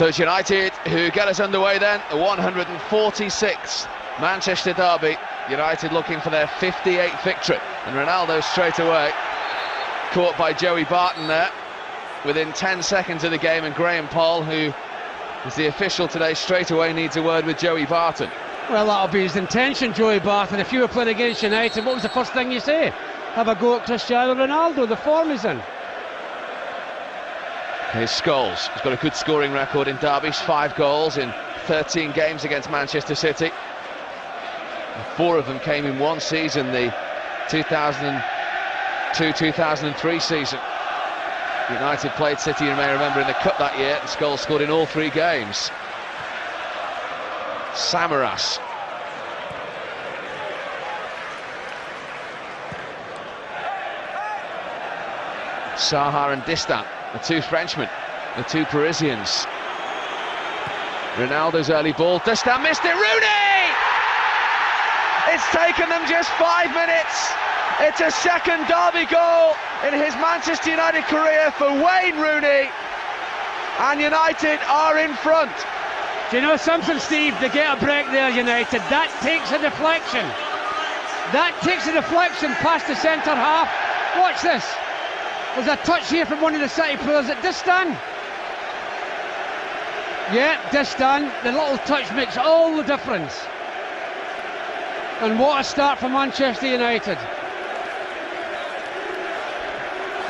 So it's United who get us underway then, the 146th Manchester derby. United looking for their 58th victory. And Ronaldo straight away, caught by Joey Barton there, within 10 seconds of the game, and Graham Poll, who is the official today, straight away needs a word with Joey Barton. Well, that'll be his intention, Joey Barton. If you were playing against United, what was the first thing you say? Have a go at Cristiano Ronaldo, the form he's in. Here's Scholes. He's got a good scoring record in derbies, 5 goals in 13 games against Manchester City. 4 of them came in one season, the 2002-2003 season. United played City, you may remember, in the Cup that year, and Scholes scored in all 3 games. Samaras. Saha and Distain, the 2 Frenchmen, the 2 Parisians. Ronaldo's early ball, Distain missed it, Rooney! It's taken them just 5 minutes. It's a second derby goal in his Manchester United career for Wayne Rooney, and United are in front. Do you know something, Steve? They get a break there, United. That takes a deflection. That takes a deflection past the centre half. Watch this. There's a touch here from one of the City players at Distain. Yeah, Distain. The little touch makes all the difference. And what a start for Manchester United.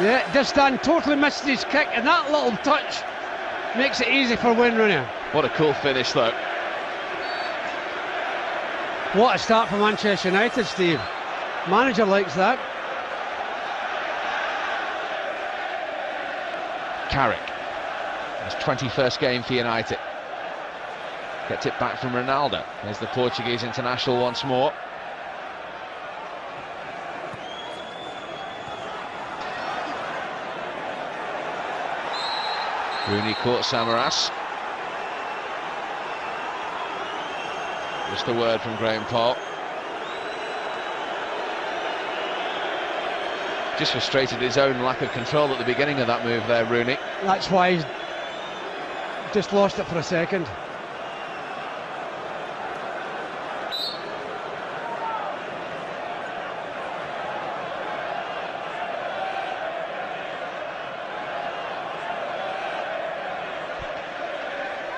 Yeah, Distain totally missed his kick, and that little touch makes it easy for Wayne Rooney. What a cool finish, though. What a start for Manchester United, Steve. Manager likes that. Carrick, his 21st game for United. Gets it back from Ronaldo. There's the Portuguese international once more. Rooney caught Samaras. Just a word from Graham Poll. Just frustrated his own lack of control at the beginning of that move there, Rooney. That's why he's just lost it for a second.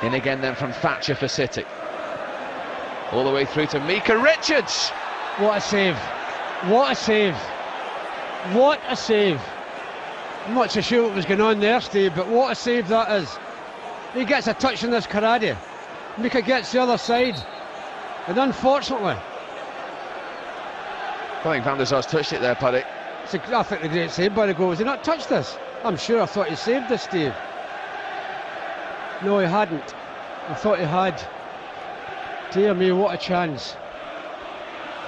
In again then from Thatcher for City. All the way through to Micah Richards. What a save. What a save. What a save. I'm not so sure what was going on there, Steve, but what a save that is. He gets a touch on this Corradi. Mika gets the other side. And unfortunately... I think Van der Sar's touched it there, Paddy. I think a great save by the goal. Has he not touched this? I'm sure. I thought he saved this, Steve. No, he hadn't. I thought he had. Dear me, what a chance.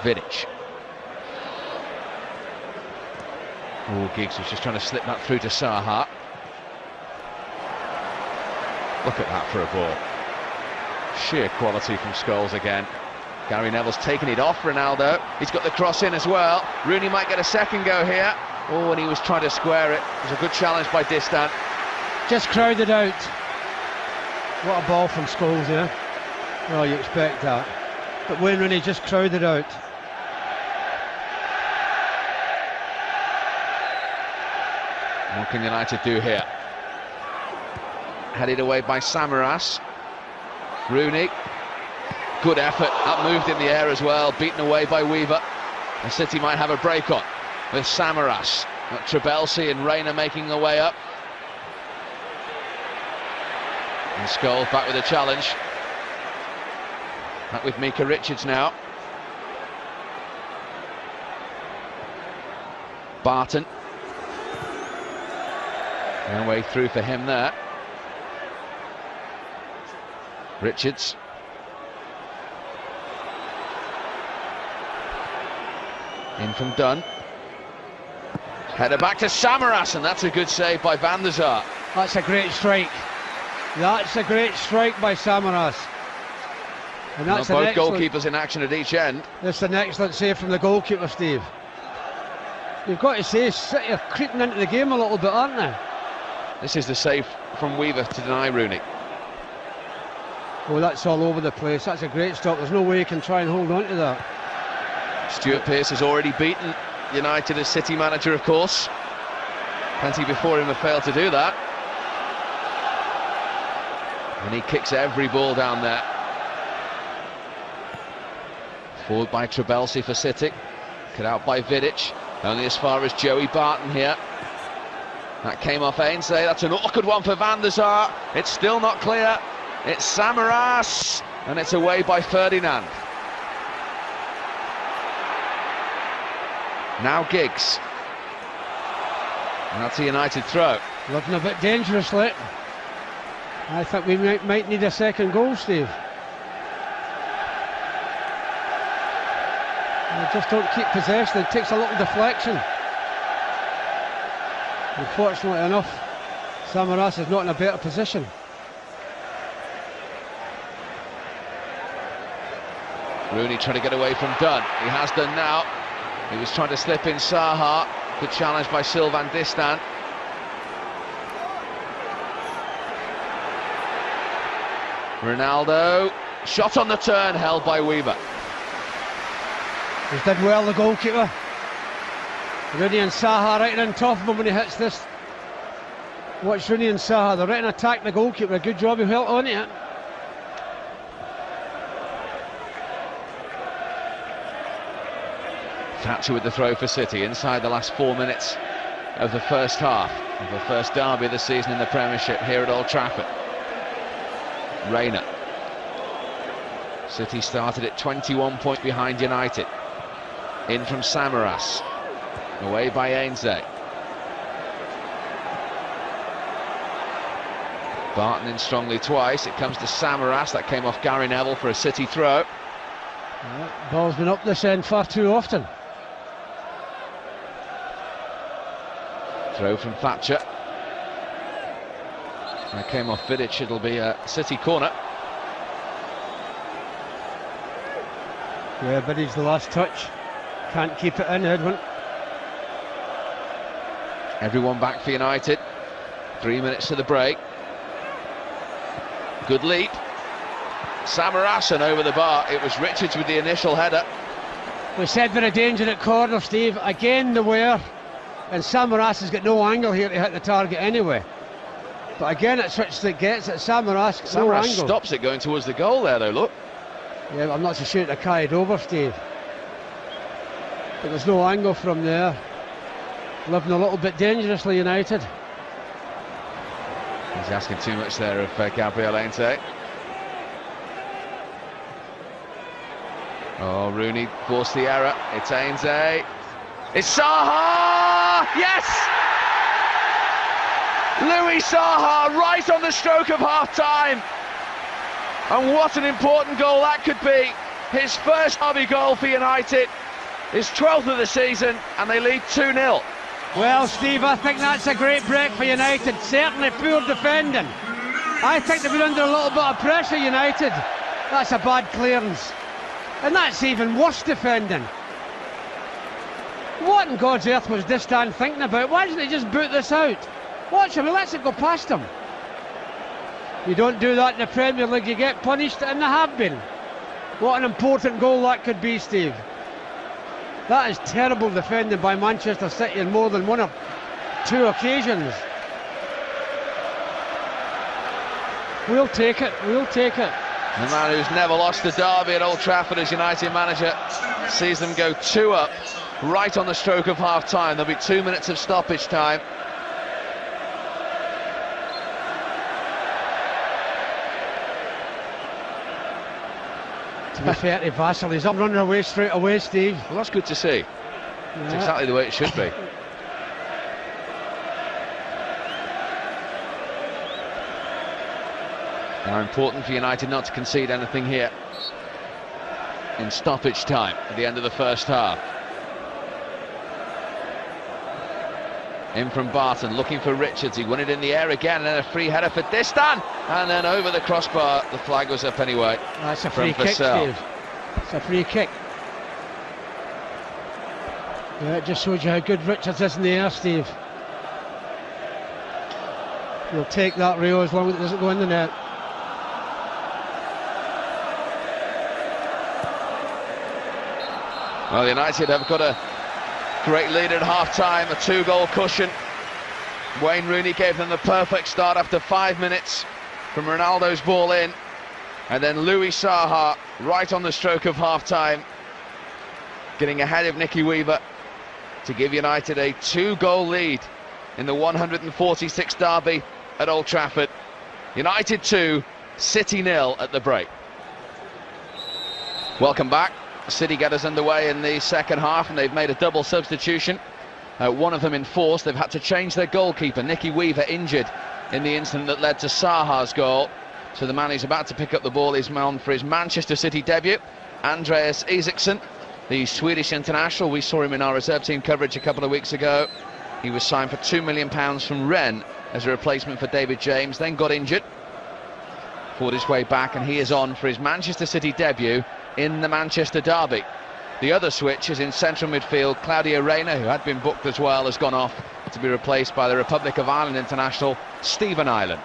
Vidic. Oh, Giggs was just trying to slip that through to Saha. Look at that for a ball. Sheer quality from Scholes again. Gary Neville's taken it off Ronaldo. He's got the cross in as well. Rooney might get a second go here. Oh, and he was trying to square it. It was a good challenge by Distain. Just crowded out. What a ball from Scholes here. Oh, you expect that. But Wayne Rooney just crowded out. What can United do here? Headed away by Samaras. Rooney. Good effort. That moved in the air as well. Beaten away by Weaver. And City might have a break on with Samaras. Trabelsi and Reyna making their way up. And Scholes back with a challenge. Back with Micah Richards now. Barton. No way through for him there. Richards. In from Dunne. Header back to Samaras, and that's a good save by Van der Sar. That's a great strike. That's a great strike by Samaras. And that's both goalkeepers in action at each end. That's an excellent save from the goalkeeper, Steve. You've got to say, City are creeping into the game a little bit, aren't they? This is the save from Weaver to deny Rooney. Oh, that's all over the place. That's a great stop. There's no way he can try and hold on to that. Stuart Pearce has already beaten United as City manager, of course. Plenty before him have failed to do that. And he kicks every ball down there. Forward by Trabelsi for City. Cut out by Vidic. Only as far as Joey Barton here. That came off Heinze. That's an awkward one for Van der Sar. It's still not clear. It's Samaras. And it's away by Ferdinand. Now Giggs. And that's a United throw. Looking a bit dangerously. I think we might need a second goal, Steve. They just don't keep possession. It takes a little deflection. Unfortunately enough, Samaras is not in a better position. Rooney trying to get away from Dunne. He has done now. He was trying to slip in Saha. Good challenge by Sylvain Distain. Ronaldo. Shot on the turn, held by Weaver. He's did well, the goalkeeper. Rooney and Saha right on top of him when he hits this. Watch Rooney and Saha, they're right in attack the goalkeeper. A good job, he held on it. Thatcher with the throw for City inside the last 4 minutes of the first half of the first derby of the season in the Premiership here at Old Trafford. Reyna. City started at 21 points behind United. In from Samaras. Away by Heinze. Barton in strongly twice. It comes to Samaras. That came off Gary Neville for a City throw. Yeah, ball's been up this end far too often. Throw from Thatcher. That came off Vidic. It'll be a City corner. Yeah, but he's the last touch. Can't keep it in, Edwin. Everyone back for United. 3 minutes to the break. Good leap. Samaras and over the bar. It was Richards with the initial header. We said bit of danger at corner, Steve. Again, the wear. And Samaras has got no angle here to hit the target anyway. But again, it's Richards that gets it. Samaras no angle. Stops it going towards the goal there, though, look. Yeah, but I'm not so sure it carried over, Steve. But there's no angle from there. Living a little bit dangerously, United. He's asking too much there of Gabriel Heinze. Oh, Rooney forced the error. It's Heinze. It's Saha! Yes! Louis Saha right on the stroke of half-time. And what an important goal that could be. His first derby goal for United. His 12th of the season, and they lead 2-0. Well, Steve, I think that's a great break for United. Certainly poor defending. I think they've been under a little bit of pressure, United. That's a bad clearance. And that's even worse defending. What in God's earth was Distain thinking about? Why didn't he just boot this out? Watch him, he lets it go past him. You don't do that in the Premier League, you get punished, and they have been. What an important goal that could be, Steve. That is terrible defending by Manchester City on more than one or two occasions. We'll take it, we'll take it. The man who's never lost a derby at Old Trafford as United manager sees them go 2 up right on the stroke of half-time. There'll be 2 minutes of stoppage time. To be fair to Vassell, he's up running away straight away, Steve. Well, that's good to see. Yeah. It's exactly the way it should be. Now important for United not to concede anything here in stoppage time at the end of the first half. In from Barton, looking for Richards. He won it in the air again, and then a free header for Distain, and then over the crossbar. The flag was up anyway. That's a free kick, Steve. It's a free kick. Yeah, it just shows you how good Richards is in the air, Steve. He'll take that, Rio, as long as it doesn't go in the net. Well, United have got a great lead at half-time, a 2-goal cushion. Wayne Rooney gave them the perfect start after 5 minutes from Ronaldo's ball in. And then Louis Saha, right on the stroke of half-time, getting ahead of Nicky Weaver to give United a 2-goal lead in the 146th derby at Old Trafford. United 2, City 0 at the break. Welcome back. City get us underway in the second half, and they've made a double substitution. One of them enforced. They've had to change their goalkeeper, Nicky Weaver, injured in the incident that led to Saha's goal. So the man who's about to pick up the ball is on for his Manchester City debut, Andreas Isaksson, the Swedish international. We saw him in our reserve team coverage a couple of weeks ago. He was signed for £2 million from Rennes as a replacement for David James, then got injured, fought his way back, and he is on for his Manchester City debut in the Manchester derby. The other switch is in central midfield. Claudio Reyna, who had been booked as well, has gone off to be replaced by the Republic of Ireland international Stephen Ireland.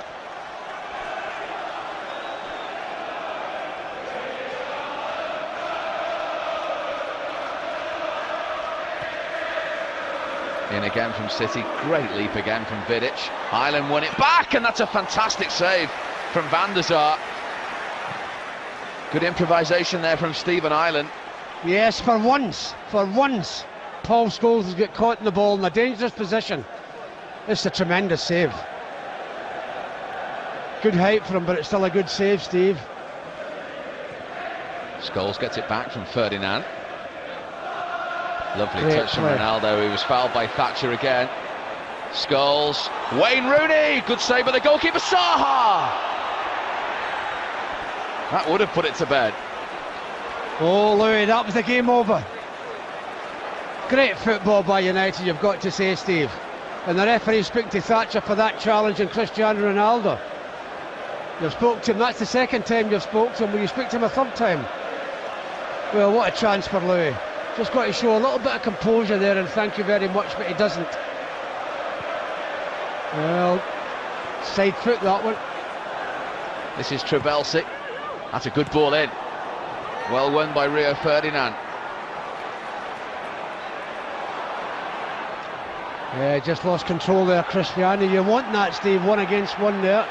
In again from City, great leap again from Vidic. Ireland won it back, and that's a fantastic save from Van der Sar. Good improvisation there from Stephen Ireland. Yes, for once, Paul Scholes has got caught in the ball in a dangerous position. It's a tremendous save. Good height for him, but it's still a good save, Steve. Scholes gets it back from Ferdinand. Lovely Great touch from play. Ronaldo, who was fouled by Thatcher again. Scholes, Wayne Rooney, good save by the goalkeeper, Saha! That would have put it to bed. Oh, Louis, that was the game over. Great football by United, you've got to say, Steve. And the referee spoke to Thatcher for that challenge and Cristiano Ronaldo. You've spoke to him, that's the second time you've spoke to him. Will you speak to him a third time? Well, what a chance for Louis. Just got to show a little bit of composure there, and thank you very much, but he doesn't. Well, side foot that one. This is Trabelsi. That's a good ball in. Well won by Rio Ferdinand. Yeah, just lost control there, Cristiano. You want that, Steve, 1 against 1 there.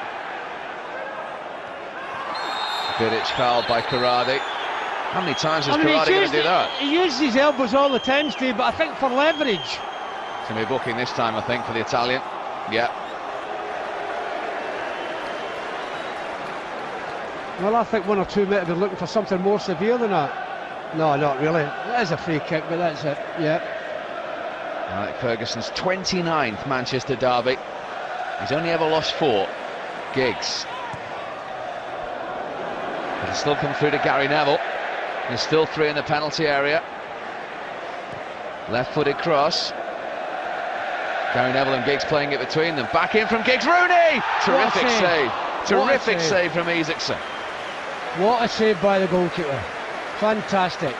Vidic fouled by Corradi. How many times is Corradi going to do that? He uses his elbows all the time, Steve, but I think for leverage. It's going to be booking this time, I think, for the Italian. Yeah. Well, I think 1 or 2 might have been looking for something more severe than that. No, not really. That is a free kick, but that's it. Yeah. Alec Ferguson's 29th Manchester derby. He's only ever lost 4. Giggs. But he's still come through to Gary Neville. There's still 3 in the penalty area. Left-footed cross. Gary Neville and Giggs playing it between them. Back in from Giggs. Rooney! Terrific save. Terrific save from Isaksson. What a save by the goalkeeper. Fantastic.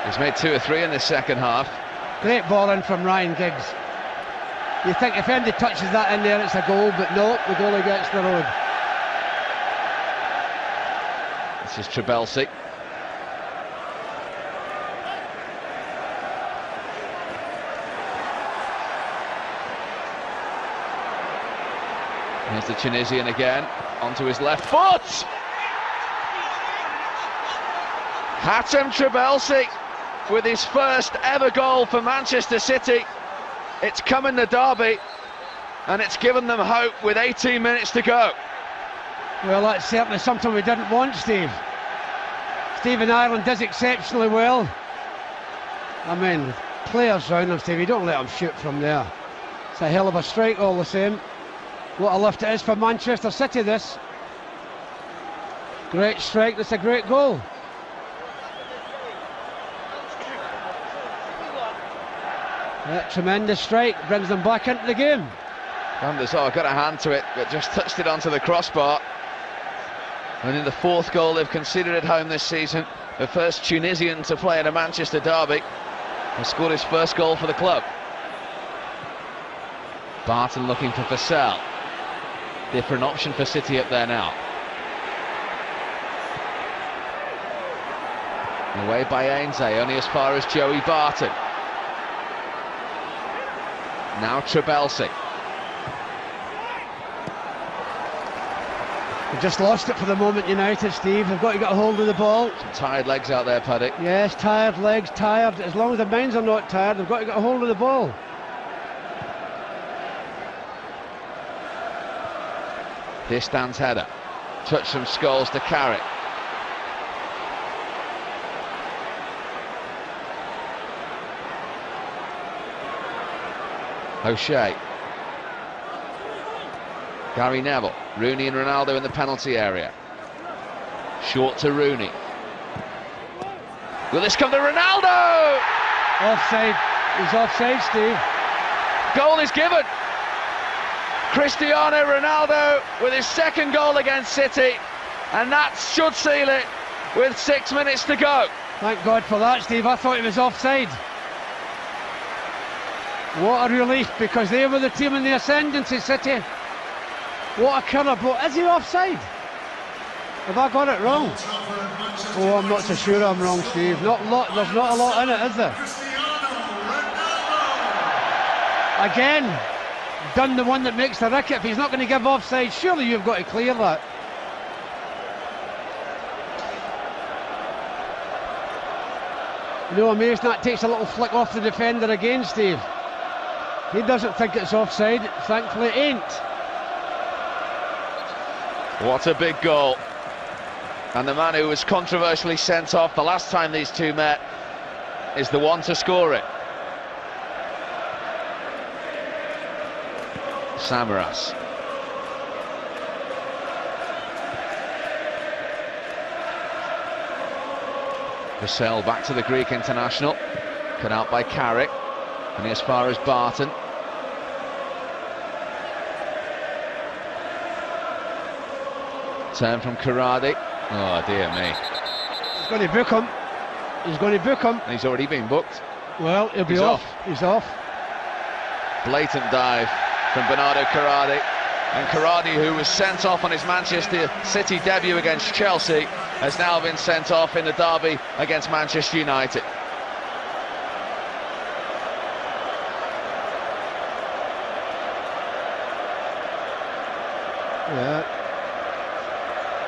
He's made 2 or 3 in the second half. Great ball in from Ryan Giggs. You think if anybody touches that in there, it's a goal, but no, the goalie gets the road. This is Trabelsi. Here's the Tunisian again, onto his left foot! Hatem Trabelsi with his first ever goal for Manchester City. It's come in the derby, and it's given them hope with 18 minutes to go. Well, that's certainly something we didn't want, Steve. Stephen Ireland does exceptionally well. I mean, players round him, Steve, you don't let him shoot from there. It's a hell of a strike all the same. What a lift it is for Manchester City, this. Great strike, that's a great goal. Yeah, tremendous strike, brings them back into the game. Van der Sar got a hand to it, but just touched it onto the crossbar. And in the 4th goal they've conceded at home this season, the first Tunisian to play in a Manchester derby, has scored his first goal for the club. Barton looking for Vassell. Different option for City up there now. Away by Heinze, only as far as Joey Barton. Now Trabelsi. They've just lost it for the moment, United, Steve. They've got to get a hold of the ball. Some tired legs out there, Paddy. Yes, tired legs, tired. As long as their minds are not tired, they've got to get a hold of the ball. Distain's header. Touch from Scholes to Carrick. O'Shea. Gary Neville. Rooney and Ronaldo in the penalty area. Short to Rooney. Will this come to Ronaldo? Offside. He's offside, Steve. Goal is given. Cristiano Ronaldo with his second goal against City, and that should seal it with 6 minutes to go. Thank God for that, Steve. I thought he was offside. What a relief, because they were the team in the ascendancy, City. What a killer blow. Is he offside? Have I got it wrong? Oh, I'm not so sure I'm wrong, Steve. There's not a lot in it, is there? Again, Dunne, the one that makes the ricket. If he's not going to give offside, surely you've got to clear that. You know, amazing that takes a little flick off the defender again, Steve. He doesn't think it's offside. Thankfully it ain't. What a big goal. And the man who was controversially sent off the last time these two met is the one to score it. Samaras. Vassell back to the Greek international. Cut out by Carrick. And as far as Barton. Turn from Corradi. Oh dear me. He's going to book him. He's going to book him. He's already been booked. Well, he'll be off. He's off. Blatant dive from Bernardo Corradi. And Corradi, who was sent off on his Manchester City debut against Chelsea, has now been sent off in the derby against Manchester United. Yeah.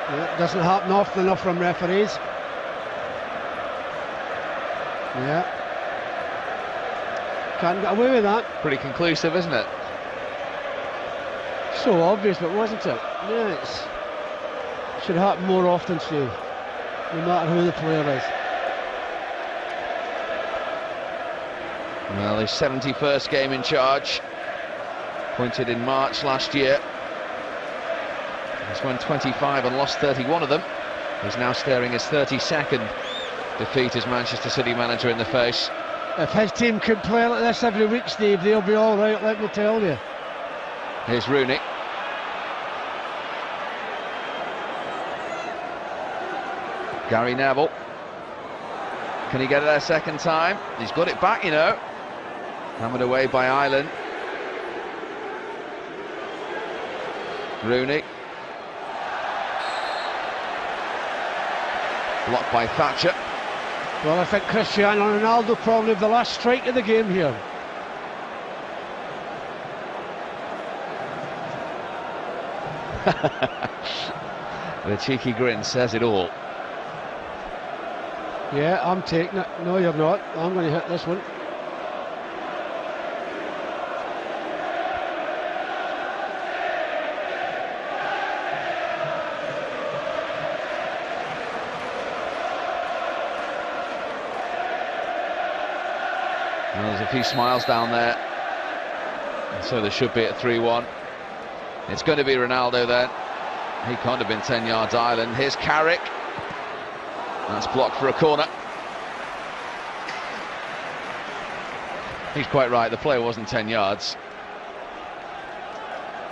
It doesn't happen often enough from referees. Yeah. Can't get away with that. Pretty conclusive, isn't it? So obvious, but wasn't it? Yeah, it should happen more often, Steve. No matter who the player is. Well, his 71st game in charge. Appointed in March last year. He's won 25 and lost 31 of them. He's now staring his 32nd defeat as Manchester City manager in the face. If his team could play like this every week, Steve, they'll be all right, let me tell you. Here's Rooney. Gary Neville. Can he get it a second time? He's got it back, you know. Hammered away by Ireland. Rooney. Blocked by Thatcher. Well, I think Cristiano Ronaldo probably the last strike of the game here. The cheeky grin says it all. Yeah, I'm taking it. No, you're not. I'm going to hit this one. Well, there's a few smiles down there. And so there should be at 3-1. It's going to be Ronaldo then. He can't have been 10 yards Ireland. Here's Carrick. That's blocked for a corner. He's quite right, the player wasn't 10 yards.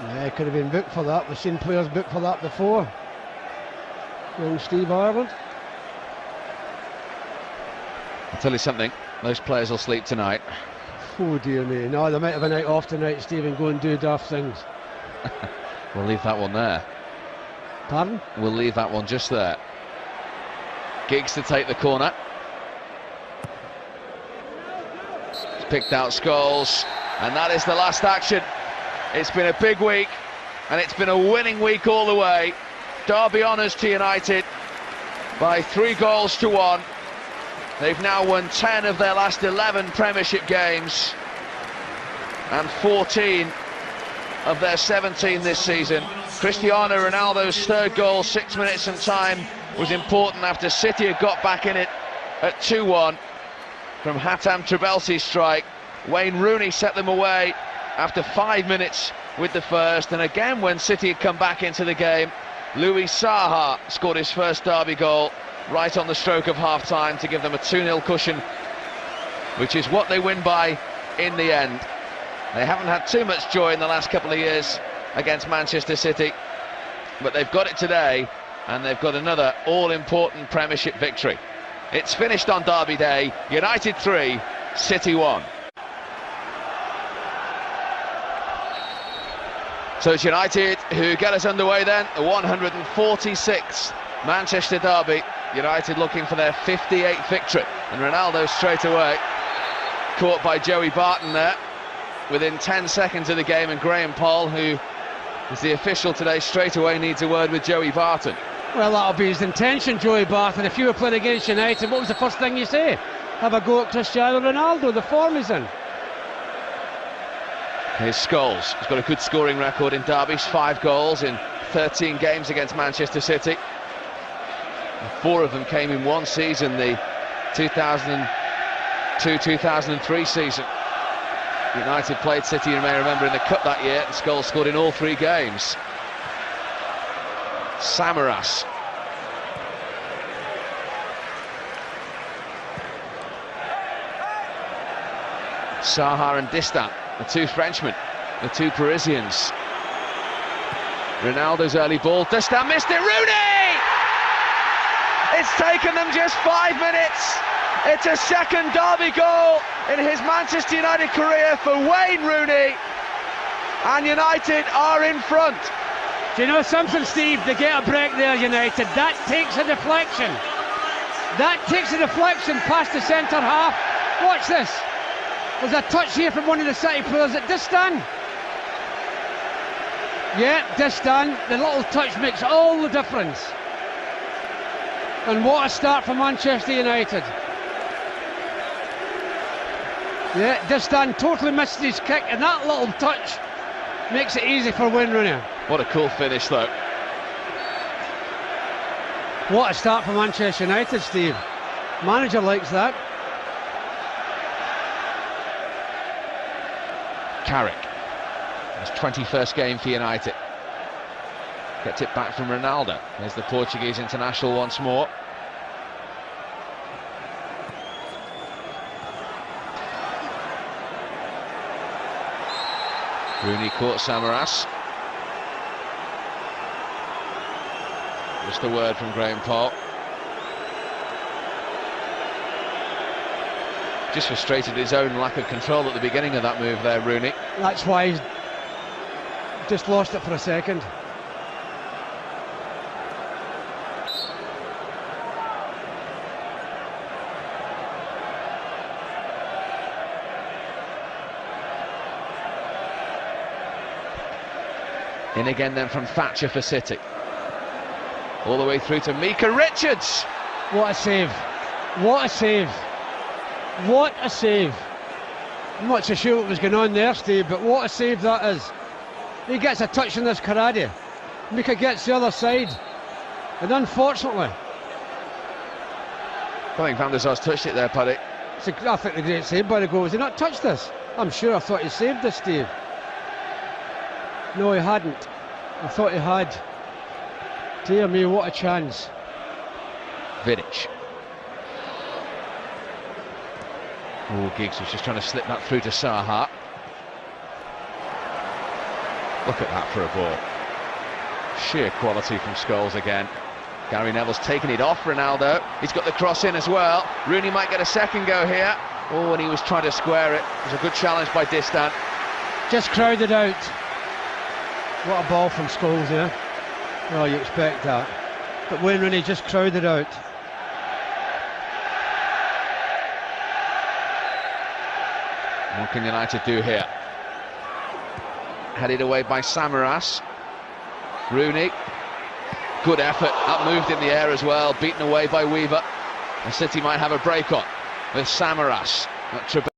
Yeah, he could have been booked for that. We've seen players booked for that before. Young Steve Ireland. I'll tell you something, those players will sleep tonight. Oh dear me. No, they might have a night off tonight, Steve, and go and do daft things. We'll leave that one there. Pardon? We'll leave that one just there. Giggs to take the corner. picked out Scholes, and that is the last action. It's been a big week, and it's been a winning week all the way. Derby honours to United by 3-1. They've now won 10 of their last 11 Premiership games and 14 of their 17 this season. Cristiano Ronaldo's third goal, 6 minutes in time, was important after City had got back in it at 2-1 from Hatem Trabelsi's strike. Wayne Rooney set them away after 5 minutes with the first, and again when City had come back into the game, Saha scored his first Derby goal right on the stroke of half-time to give them a 2-0 cushion, which is what they win by in the end. They haven't had too much joy in the last couple of years against Manchester City, but they've got it today, and they've got another all-important Premiership victory. It's finished on Derby Day. United 3, City 1. So it's United who get us underway then, the 146th Manchester Derby. United looking for their 58th victory, and Ronaldo straight away caught by Joey Barton there within 10 seconds of the game, and Graham Poll, who is the official today, straight away needs a word with Joey Barton. Well, that'll be his intention, Joey Barton. If you were playing against United, what was the first thing you say? Have a go at Cristiano Ronaldo, the form he's in. Here's Scholes. He's got a good scoring record in derbies, 5 goals in 13 games against Manchester City. 4 of them came in one season, the 2002-2003 season. United played City, you may remember, in the Cup that year, and Scholes scored in all 3 games. Samaras. Saha and Distain, the 2 Frenchmen, the 2 Parisians. Ronaldo's early ball, Distain missed it, Rooney! It's taken them just 5 minutes. It's a second Derby goal in his Manchester United career for Wayne Rooney, and United are in front. Do you know something, Steve? They get a break there, United. That takes a deflection. That takes a deflection past the centre half. Watch this. There's a touch here from one of the City players at Distain. Yeah, Distain. The little touch makes all the difference. And what a start for Manchester United. Yeah, Distain totally missed his kick, and that little touch makes it easy for Wayne Rooney. What a cool finish, though. What a start for Manchester United, Steve. Manager likes that. Carrick, his 21st game for United. Gets it back from Ronaldo. There's the Portuguese international once more. Rooney caught Samaras. Just a word from Graham Poll. Just frustrated his own lack of control at the beginning of that move there, Rooney. That's why he's just lost it for a second. In again then from Thatcher for City. All the way through to Micah Richards. What a save. What a save. What a save. I'm not so sure what was going on there, Steve, but what a save that is. He gets a touch on this Corradi. Mika gets the other side. And unfortunately... I think Van der Sar's touched it there, Paddy. I think a great save by the goal. Has he not touched this? I'm sure I thought he saved this, Steve. No, he hadn't. I thought he had. Dear me, what a chance. Vidic. Oh, Giggs was just trying to slip that through to Saha. Look at that for a ball. Sheer quality from Scholes again. Gary Neville's taken it off Ronaldo. He's got the cross in as well. Rooney might get a second go here. Oh, and he was trying to square it. It was a good challenge by Distain. Just crowded out. What a ball from Scholes here. Oh, you expect that. But Wayne Rooney just crowded out. What can United do here? Headed away by Samaras. Rooney. Good effort, up moved in the air as well, beaten away by Weaver. And City might have a break on with Samaras.